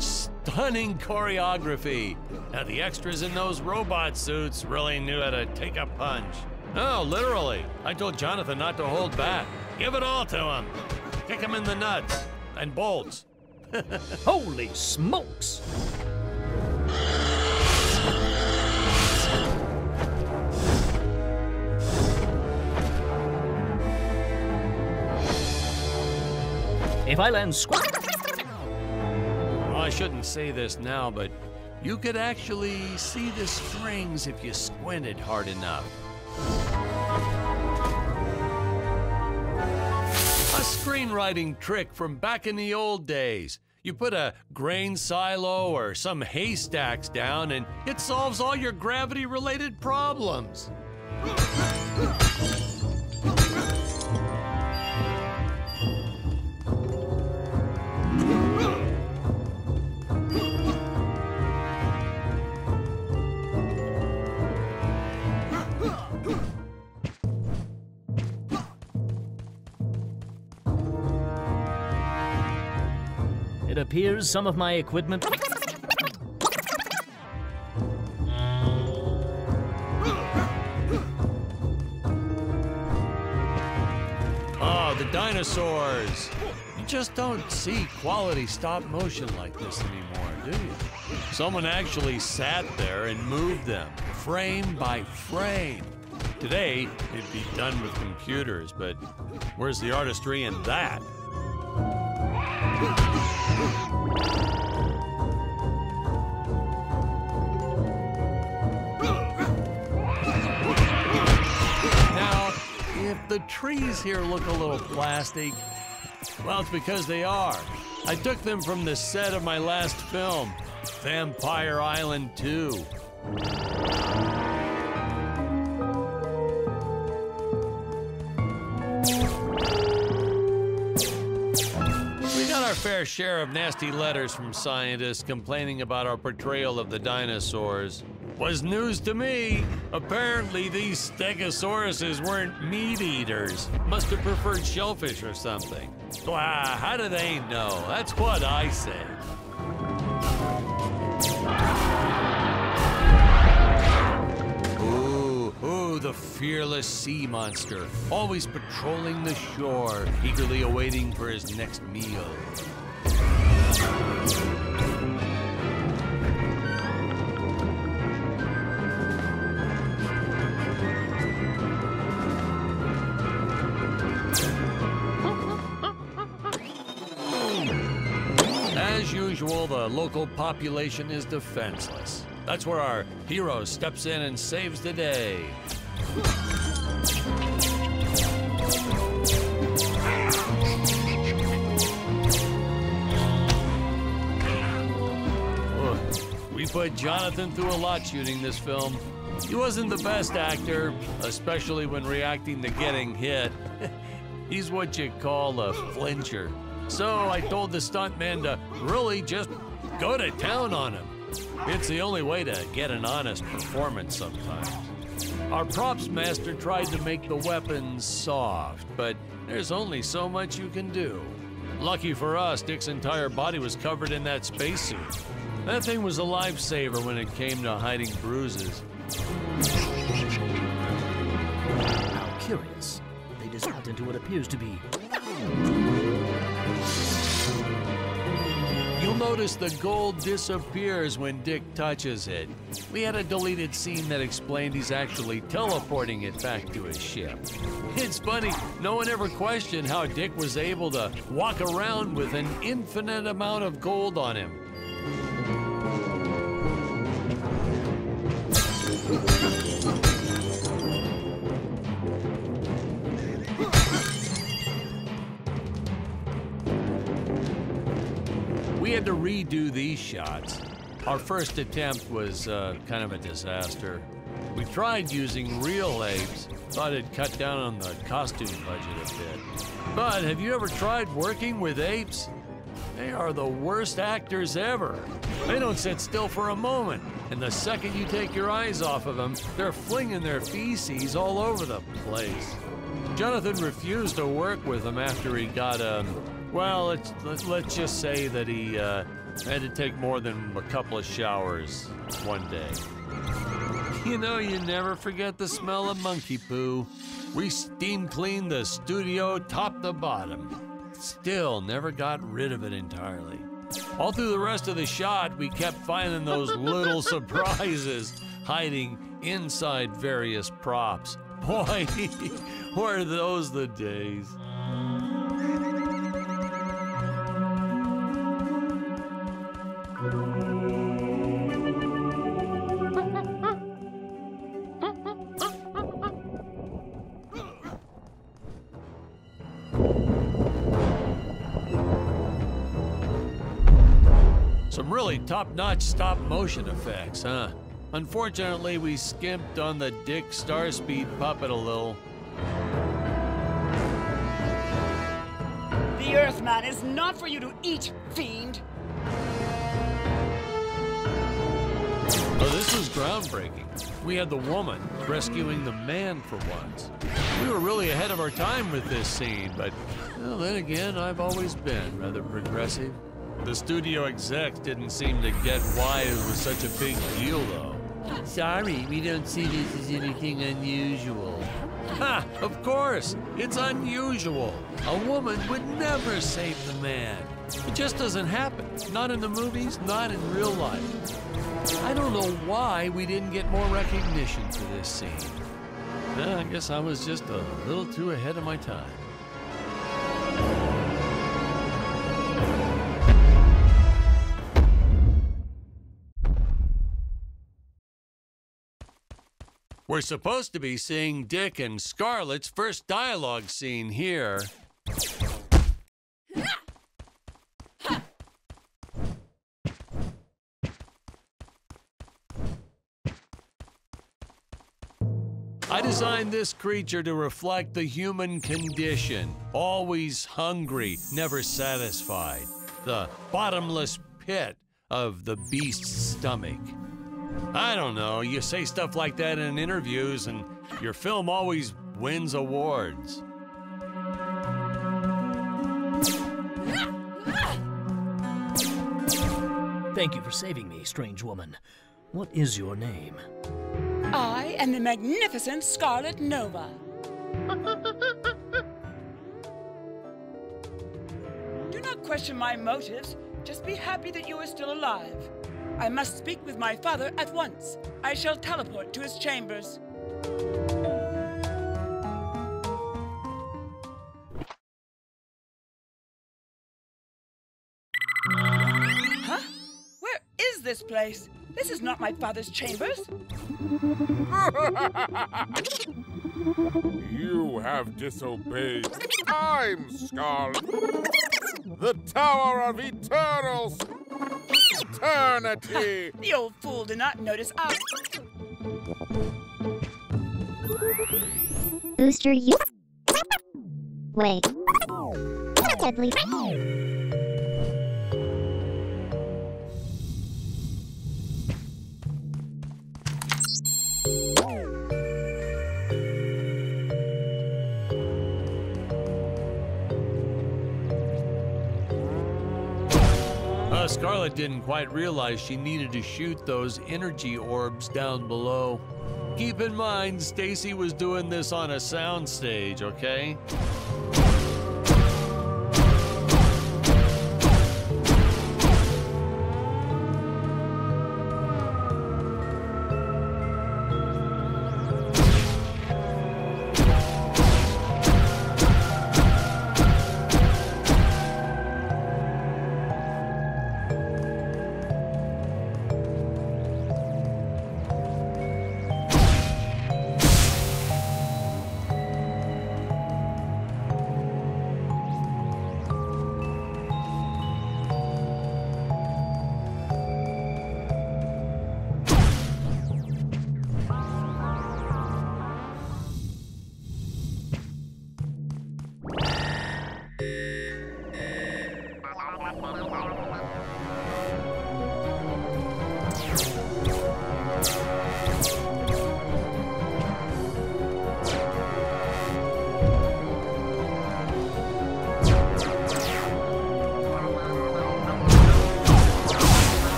stunning choreography. Now, the extras in those robot suits really knew how to take a punch. No, literally. I told Jonathan not to hold back. Give it all to him. Kick him in the nuts and bolts. Holy smokes! If I land square... Well, I shouldn't say this now, but you could actually see the strings if you squinted hard enough. A screenwriting trick from back in the old days. You put a grain silo or some haystacks down and it solves all your gravity-related problems. It appears some of my equipment... Oh, the dinosaurs! You just don't see quality stop motion like this anymore, do you? Someone actually sat there and moved them, frame by frame. Today, it'd be done with computers, but where's the artistry in that? Now, if the trees here look a little plastic, well, it's because they are. I took them from the set of my last film, Vampire Island 2. Our fair share of nasty letters from scientists complaining about our portrayal of the dinosaurs. Was news to me. Apparently, these stegosauruses weren't meat eaters. Must have preferred shellfish or something. Wow, how do they know? That's what I say. Ooh, the fearless sea monster, always patrolling the shore, eagerly awaiting for his next meal. As usual, the local population is defenseless. That's where our hero steps in and saves the day. We put Jonathan through a lot shooting this film. He wasn't the best actor, especially when reacting to getting hit. He's what you call a flincher. So I told the stuntman to really just go to town on him. It's the only way to get an honest performance sometimes. Our props master tried to make the weapons soft, but there's only so much you can do. Lucky for us, Dick's entire body was covered in that spacesuit. That thing was a lifesaver when it came to hiding bruises. How curious. They dissolved into what appears to be... You'll notice the gold disappears when Dick touches it. We had a deleted scene that explained he's actually teleporting it back to his ship. It's funny, no one ever questioned how Dick was able to walk around with an infinite amount of gold on him. We had to redo these shots. Our first attempt was kind of a disaster. We tried using real apes, thought it'd cut down on the costume budget a bit. But have you ever tried working with apes? They are the worst actors ever. They don't sit still for a moment, and the second you take your eyes off of them, they're flinging their feces all over the place. Jonathan refused to work with them after he got well, let's just say that he I had to take more than a couple of showers one day. You know, you never forget the smell of monkey poo. We steam cleaned the studio top to bottom. Still never got rid of it entirely. All through the rest of the shot, we kept finding those little surprises hiding inside various props. Boy, were those the days. Some really top-notch stop-motion effects, huh? Unfortunately, we skimped on the Dick Starspeed puppet a little. The Earthman is not for you to eat, fiend! Oh, this was groundbreaking. We had the woman rescuing the man for once. We were really ahead of our time with this scene, but well, then again, I've always been rather progressive. The studio execs didn't seem to get why it was such a big deal, though. Sorry, we don't see this as anything unusual. Ha! Of course! It's unusual. A woman would never save the man. It just doesn't happen. Not in the movies, not in real life. I don't know why we didn't get more recognition for this scene. I guess I was just a little too ahead of my time. We're supposed to be seeing Dick and Scarlett's first dialogue scene here. I designed this creature to reflect the human condition. Always hungry, never satisfied. The bottomless pit of the beast's stomach. I don't know, you say stuff like that in interviews and your film always wins awards. Thank you for saving me, strange woman. What is your name? I am the magnificent Scarlet Nova. Do not question my motives. Just be happy that you are still alive. I must speak with my father at once. I shall teleport to his chambers. Huh? Where is this place? This is not my father's chambers. You have disobeyed. I'm Scarlet, the Tower of Eternal Eternity. The old fool did not notice us. Booster, you. Wait. Deadly. Scarlett didn't quite realize she needed to shoot those energy orbs down below. Keep in mind, Stacy was doing this on a soundstage, okay?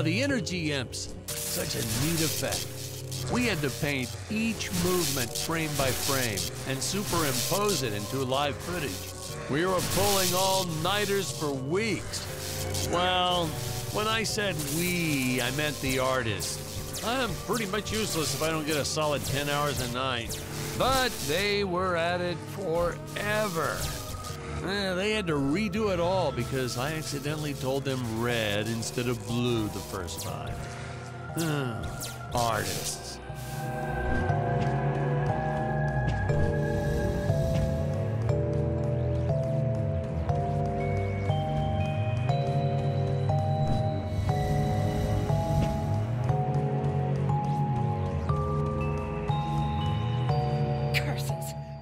The energy imps. Such a neat effect. We had to paint each movement frame by frame and superimpose it into live footage. We were pulling all-nighters for weeks. Well, when I said we, I meant the artists. I'm pretty much useless if I don't get a solid 10 hours a night. But they were at it forever. They had to redo it all because I accidentally told them red instead of blue the first time. Artists.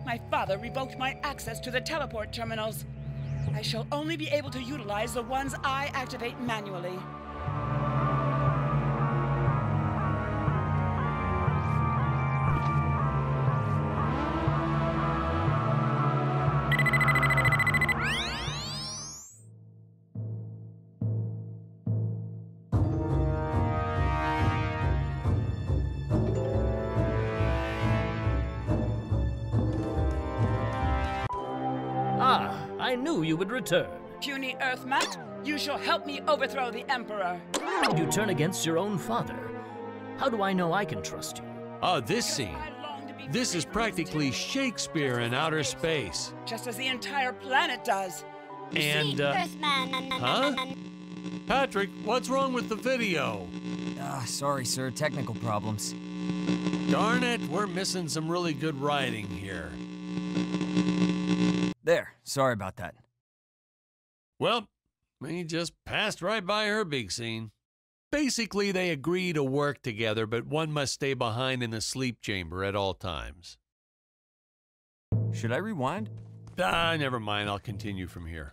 My father revoked my access to the teleport terminals. I shall only be able to utilize the ones I activate manually. I knew you would return. Puny Earthmat, you shall help me overthrow the Emperor. You turn against your own father. How do I know I can trust you? This scene. This is practically Shakespeare in outer space. Just as the entire planet does. And, huh? Patrick, what's wrong with the video? Sorry, sir. Technical problems. Darn it, we're missing some really good writing here. There. Sorry about that. Well, we just passed right by her big scene. Basically, they agree to work together, but one must stay behind in the sleep chamber at all times. Should I rewind? Never mind. I'll continue from here.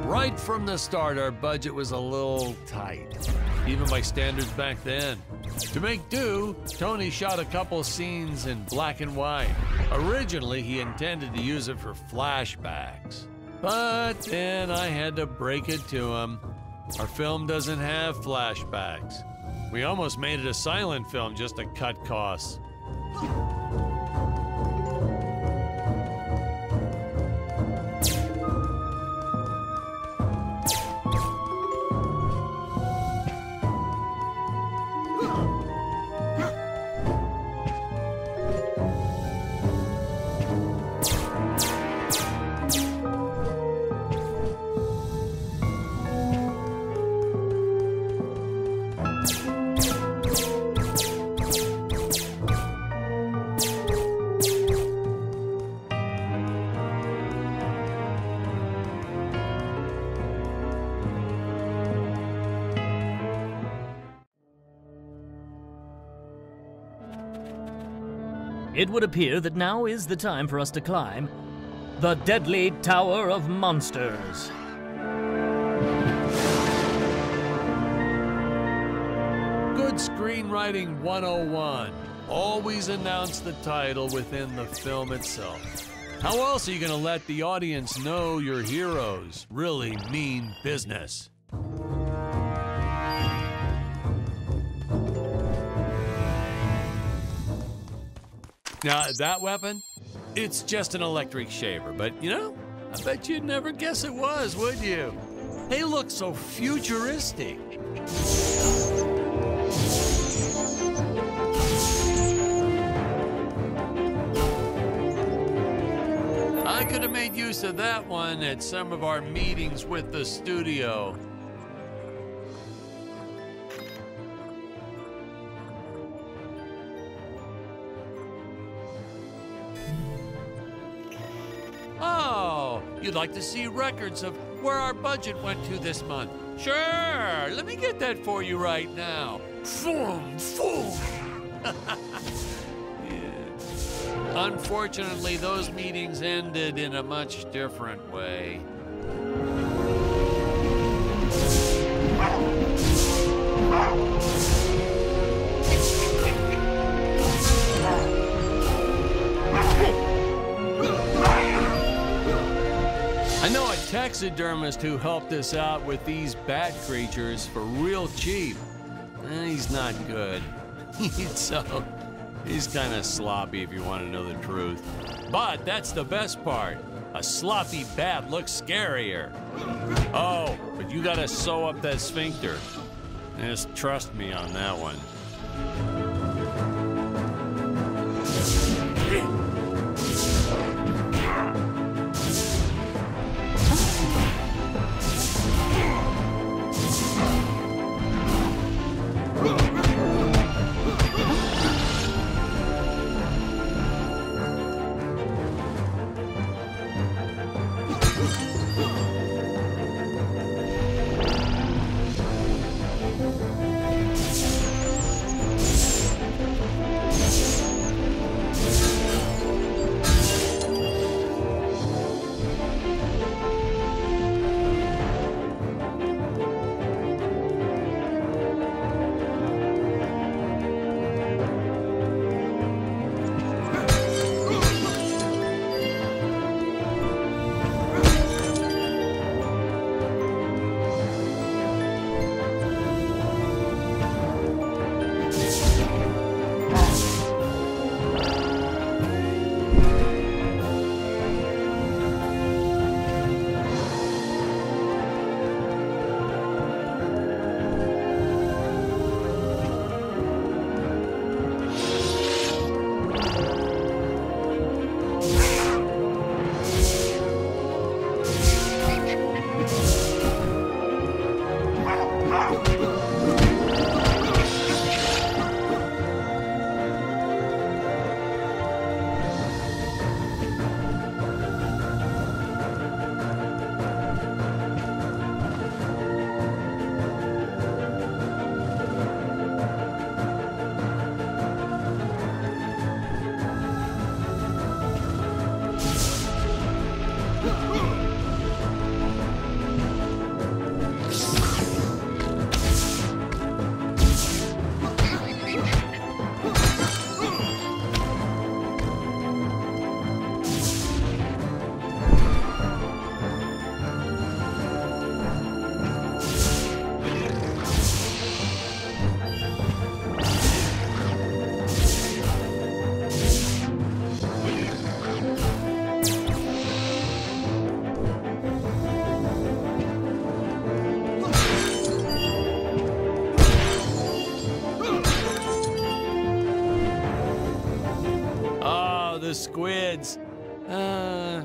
Right from the start, our budget was a little tight, even by standards back then. To make do, Tony shot a couple scenes in black and white. Originally, he intended to use it for flashbacks. But then I had to break it to him. Our film doesn't have flashbacks. We almost made it a silent film just to cut costs. It would appear that now is the time for us to climb the Deadly Tower of Monsters. Good screenwriting 101. Always announce the title within the film itself. How else are you going to let the audience know your heroes really mean business? Now, that weapon, it's just an electric shaver, but you know, I bet you'd never guess it was, would you? They look so futuristic. I could have made use of that one at some of our meetings with the studio. Oh, you'd like to see records of where our budget went to this month? Sure, let me get that for you right now. Boom, boom. Yeah. Unfortunately, those meetings ended in a much different way. taxidermist who helped us out with these bat creatures for real cheap. He's not good. He's kind of sloppy if you want to know the truth. But that's the best part. A sloppy bat looks scarier. Oh, but you gotta sew up that sphincter. Just trust me on that one. The squids.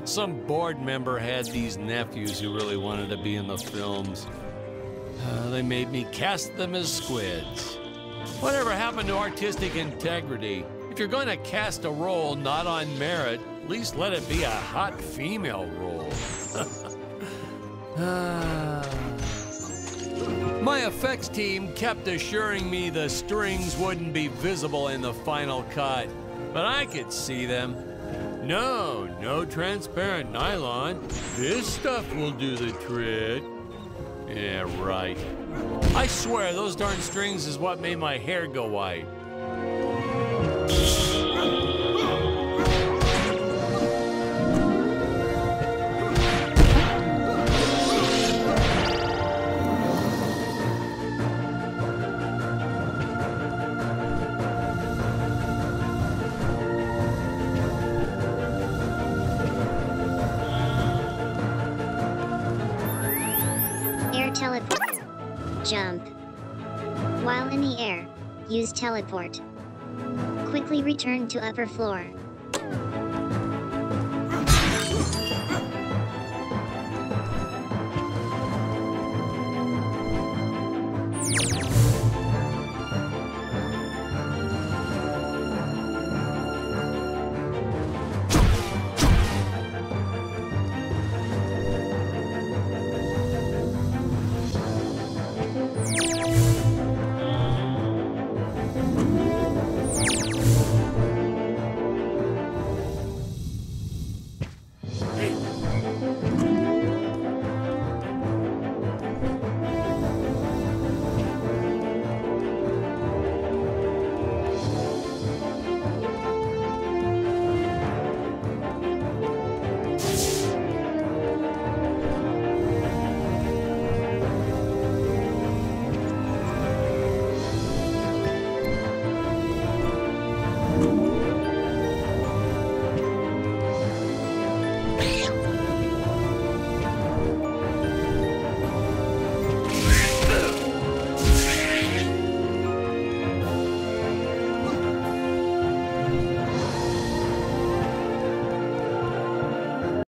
Some board member had these nephews who really wanted to be in the films. They made me cast them as squids. Whatever happened to artistic integrity? If you're going to cast a role not on merit, at least let it be a hot female role. My effects team kept assuring me the strings wouldn't be visible in the final cut. But I could see them. No transparent nylon. This stuff will do the trick. Yeah, right. I swear those darn strings is what made my hair go white. Teleport. Jump. While in the air, use teleport. Quickly return to upper floor.